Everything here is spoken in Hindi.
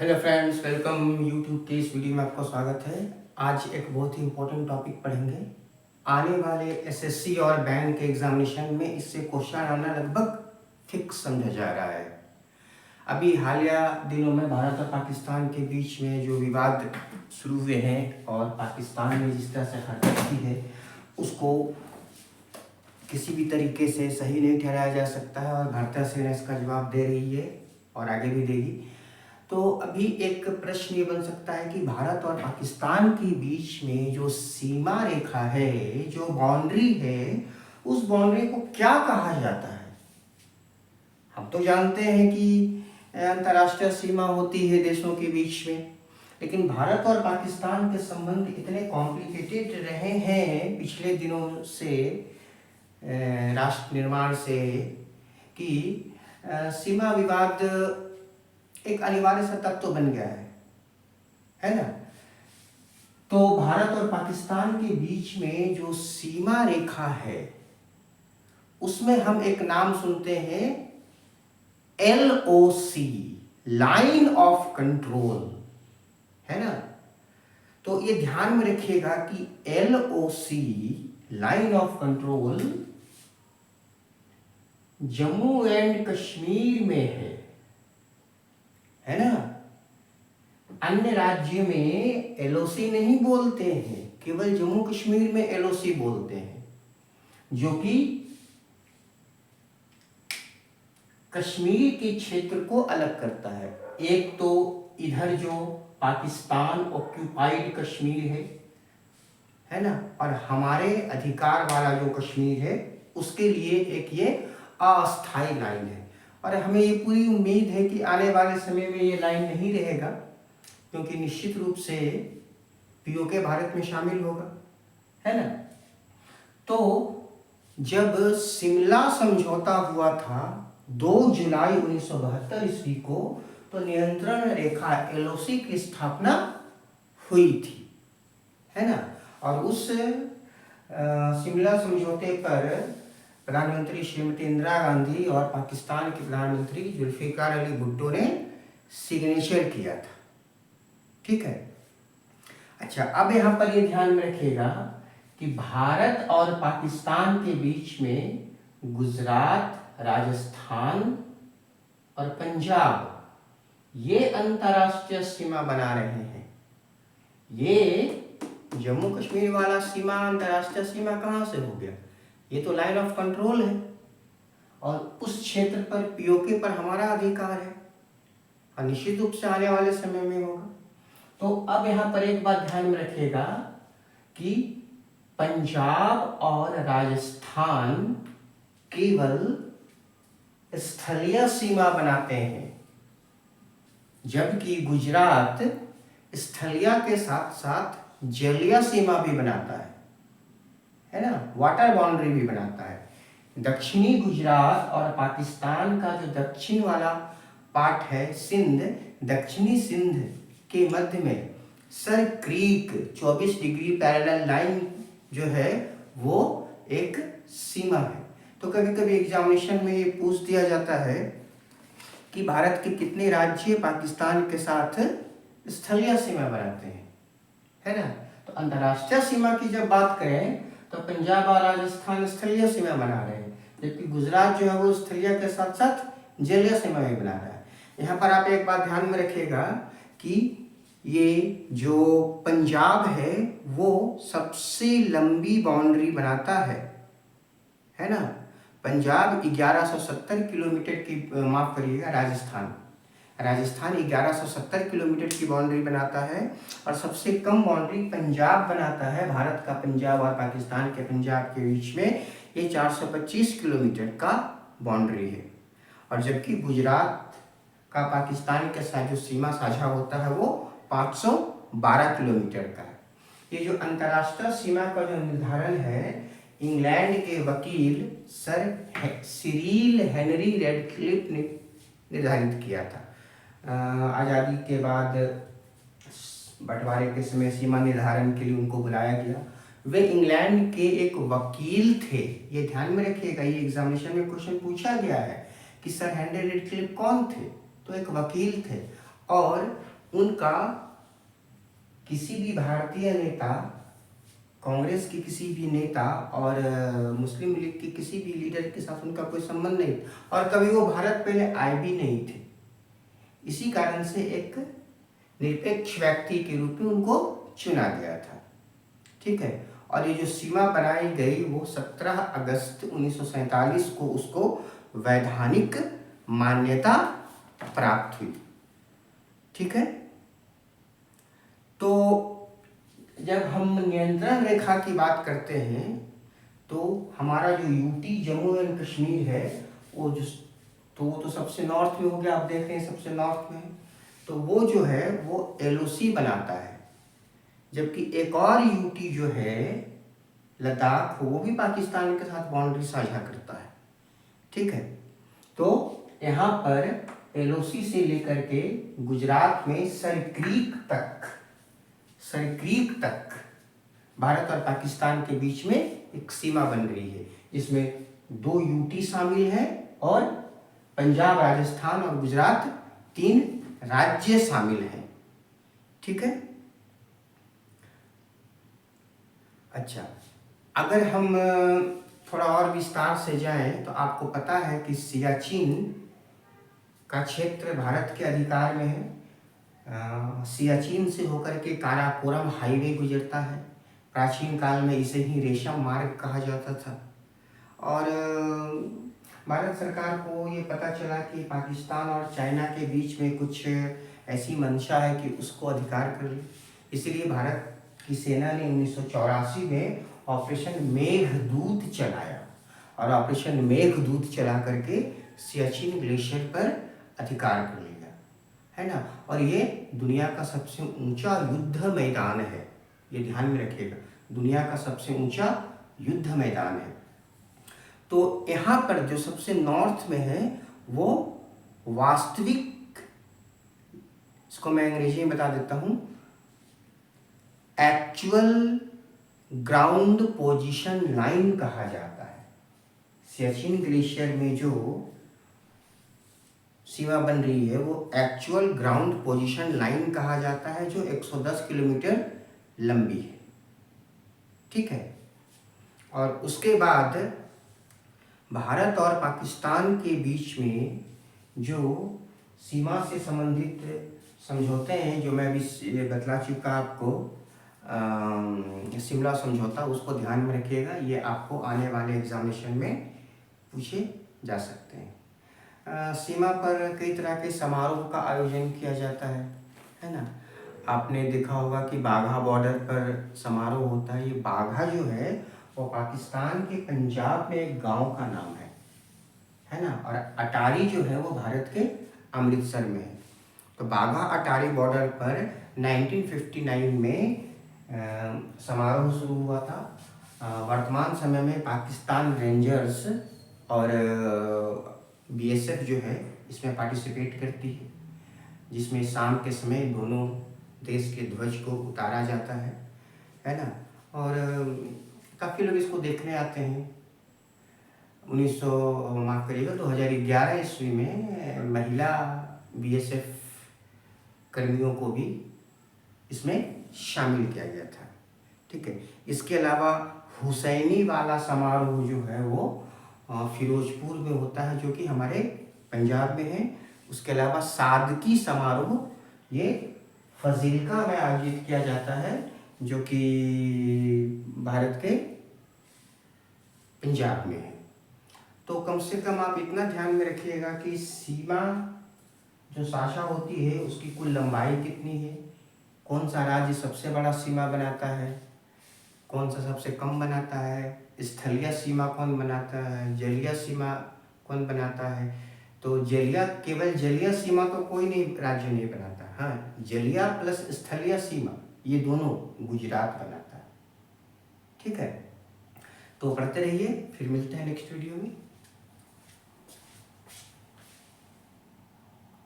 हेलो फ्रेंड्स, वेलकम यूट्यूब के इस वीडियो में आपका स्वागत है। आज एक बहुत ही इम्पोर्टेंट टॉपिक पढ़ेंगे। आने वाले एसएससी और बैंक के एग्जामिनेशन में इससे क्वेश्चन आना लगभग फिक्स समझा जा रहा है। अभी हालिया दिनों में भारत और पाकिस्तान के बीच में जो विवाद शुरू हुए हैं और पाकिस्तान में जिस तरह से हरकत की है उसको किसी भी तरीके से सही नहीं ठहराया जा सकता है और भारतीय सेना इसका जवाब दे रही है और आगे भी देगी। तो अभी एक प्रश्न ये बन सकता है कि भारत और पाकिस्तान के बीच में जो सीमा रेखा है, जो बाउंड्री है, उस बाउंड्री को क्या कहा जाता है। हम तो जानते हैं कि अंतर्राष्ट्रीय सीमा होती है देशों के बीच में, लेकिन भारत और पाकिस्तान के संबंध इतने कॉम्प्लिकेटेड रहे हैं पिछले दिनों से, राष्ट्र निर्माण से, कि सीमा विवाद एक अनिवार्य सा तत्व बन गया है ना। तो भारत और पाकिस्तान के बीच में जो सीमा रेखा है उसमें हम एक नाम सुनते हैं LOC, लाइन ऑफ कंट्रोल, है ना। तो ये ध्यान में रखिएगा कि LOC, line of control, Jammu and Kashmir में है ना। अन्य राज्य में LOC नहीं बोलते हैं, केवल जम्मू कश्मीर में LOC बोलते हैं, जो कि कश्मीर के क्षेत्र को अलग करता है। एक तो इधर जो पाकिस्तान ऑक्यूपाइड कश्मीर है ना, और हमारे अधिकार वाला जो कश्मीर है उसके लिए एक ये अस्थायी लाइन है। और हमें ये पूरी उम्मीद है कि आने वाले समय में ये लाइन नहीं रहेगा, क्योंकि निश्चित रूप से POK भारत में शामिल होगा, है ना। तो जब शिमला समझौता हुआ था 2 जुलाई 1972 ईस्वी को, तो नियंत्रण रेखा LOC की स्थापना हुई थी, है ना। और उस शिमला समझौते पर प्रधानमंत्री श्रीमती इंदिरा गांधी और पाकिस्तान के प्रधानमंत्री जुल्फिकार अली भुट्टो ने सिग्नेचर किया था, ठीक है। अच्छा, अब यहाँ पर ये ध्यान में रखिएगा कि भारत और पाकिस्तान के बीच में गुजरात, राजस्थान और पंजाब ये अंतर्राष्ट्रीय सीमा बना रहे हैं। ये जम्मू कश्मीर वाला सीमा अंतर्राष्ट्रीय सीमा कहाँ से हो गया? ये तो लाइन ऑफ कंट्रोल है और उस क्षेत्र पर POK पर हमारा अधिकार है और निश्चित रूप से आने वाले समय में होगा। तो अब यहाँ पर एक बात ध्यान में रखिएगा कि पंजाब और राजस्थान केवल स्थलीय सीमा बनाते हैं, जबकि गुजरात स्थलीय के साथ साथ जलीय सीमा भी बनाता है ना, वाटर बाउंड्री भी बनाता है। दक्षिणी गुजरात और पाकिस्तान का जो दक्षिण वाला पार्ट है सिंध, दक्षिणी सिंध के मध्य में sir creek 24 degree parallel line जो है वो एक सीमा है। तो कभी कभी एग्जामिनेशन में ये पूछ दिया जाता है कि भारत के कितने राज्य पाकिस्तान के साथ स्थलीय सीमा बनाते हैं, है ना। तो अंतर्राष्ट्रीय सीमा की जब बात करें तो पंजाब और राजस्थान स्थलीय सीमा बना रहे हैं, जबकि गुजरात जो है वो स्थलीय के साथ साथ जलीय सीमा भी बना रहा है। यहाँ पर आप एक बात ध्यान में रखिएगा कि ये जो पंजाब है वो सबसे लंबी बाउंड्री बनाता है ना। पंजाब 1170 किलोमीटर की, माफ करिएगा, राजस्थान 1170 किलोमीटर की बाउंड्री बनाता है और सबसे कम बाउंड्री पंजाब बनाता है। भारत का पंजाब और पाकिस्तान के पंजाब के बीच में ये 425 किलोमीटर का बाउंड्री है। और जबकि गुजरात का पाकिस्तान के साथ जो सीमा साझा होता है वो 512 किलोमीटर का है। ये जो अंतर्राष्ट्रीय सीमा का जो निर्धारण है, इंग्लैंड के वकील सर सिरिल हेनरी रेडक्लिफ ने निर्धारित किया था। आज़ादी के बाद बंटवारे के समय सीमा निर्धारण के लिए उनको बुलाया गया। वे इंग्लैंड के एक वकील थे, ये ध्यान में रखिएगा। ये एग्जामिनेशन में क्वेश्चन पूछा गया है कि सर हेनरी रेडक्लिफ कौन थे, तो एक वकील थे और उनका किसी भी भारतीय नेता, कांग्रेस के किसी भी नेता और मुस्लिम लीग के किसी भी लीडर के साथ उनका कोई संबंध नहीं और कभी वो भारत पहले आए भी नहीं थे। इसी कारण से एक निरपेक्ष व्यक्ति के रूप में उनको चुना गया था। ठीक है। और ये जो सीमा बनाई गई वो 17 अगस्त 1947 को उसको वैधानिक मान्यता प्राप्त हुई। ठीक है। तो जब हम नियंत्रण रेखा की बात करते हैं तो हमारा जो यूटी जम्मू एंड कश्मीर है वो वो तो सबसे नॉर्थ में हो गया, आप देख रहे हैं सबसे नॉर्थ में। तो वो जो है वो एलओसी बनाता है, जबकि एक और यूटी जो है लद्दाख वो भी पाकिस्तान के साथ बाउंड्री साझा करता है। ठीक है। तो यहाँ पर एलओसी से लेकर के गुजरात में सरक्रीक तक भारत और पाकिस्तान के बीच में एक सीमा बन रही है, जिसमें 2 यूटी शामिल है और पंजाब, राजस्थान और गुजरात 3 राज्य शामिल हैं। ठीक है। अच्छा, अगर हम थोड़ा और विस्तार से जाएं तो आपको पता है कि सियाचिन का क्षेत्र भारत के अधिकार में है। सियाचिन से होकर के काराकोरम हाईवे गुजरता है। प्राचीन काल में इसे ही रेशम मार्ग कहा जाता था। और भारत सरकार को ये पता चला कि पाकिस्तान और चाइना के बीच में कुछ ऐसी मंशा है कि उसको अधिकार कर ले, इसलिए भारत की सेना ने 1984 में ऑपरेशन मेघदूत चलाया और ऑपरेशन मेघदूत चला करके सियाचिन ग्लेशियर पर अधिकार कर लिया, है ना। और ये दुनिया का सबसे ऊंचा युद्ध मैदान है, ये ध्यान में रखिएगा, दुनिया का सबसे ऊंचा युद्ध मैदान है। तो यहाँ पर जो सबसे नॉर्थ में है वो वास्तविक, इसको मैं अंग्रेजी में बता देता हूँ, एक्चुअल ग्राउंड पोजीशन लाइन कहा जाता है। सियाचिन ग्लेशियर में जो सीमा बन रही है वो एक्चुअल ग्राउंड पोजीशन लाइन कहा जाता है, जो 110 किलोमीटर लंबी है। ठीक है। और उसके बाद भारत और पाकिस्तान के बीच में जो सीमा से संबंधित समझौते हैं, जो मैं अभी बतला चुका आपको, शिमला समझौता, उसको ध्यान में रखिएगा, ये आपको आने वाले एग्जामिनेशन में पूछे जा सकते हैं। सीमा पर कई तरह के समारोह का आयोजन किया जाता है ना। आपने देखा होगा कि बाघा बॉर्डर पर समारोह होता है। ये बाघा जो है वो पाकिस्तान के पंजाब में एक गांव का नाम है ना। और अटारी जो है वो भारत के अमृतसर में है। तो बाघा अटारी बॉर्डर पर 1959 में समारोह शुरू हुआ था। वर्तमान समय में पाकिस्तान रेंजर्स और बीएसएफ जो है इसमें पार्टिसिपेट करती है, जिसमें शाम के समय दोनों देश के ध्वज को उतारा जाता है ना। और काफ़ी लोग इसको देखने आते हैं। 2011 ईस्वी में महिला बीएसएफ कर्मियों को भी इसमें शामिल किया गया था। ठीक है। इसके अलावा हुसैनी वाला समारोह जो है वो फिरोजपुर में होता है, जो कि हमारे पंजाब में है। उसके अलावा सादकी समारोह ये फजीलका में आयोजित किया जाता है, जो कि भारत के पंजाब में है। तो कम से कम आप इतना ध्यान में रखिएगा कि सीमा जो साझा होती है उसकी कुल लंबाई कितनी है, कौन सा राज्य सबसे बड़ा सीमा बनाता है, कौन सा सबसे कम बनाता है, स्थलीय सीमा कौन बनाता है, जलीय सीमा कौन बनाता है। तो केवल जलीय सीमा तो कोई नहीं राज्य नहीं बनाता। हाँ, जलीय प्लस स्थलीय सीमा ये दोनों गुजरात बनाता है। ठीक है। तो पढ़ते रहिए, फिर मिलते हैं नेक्स्ट वीडियो में।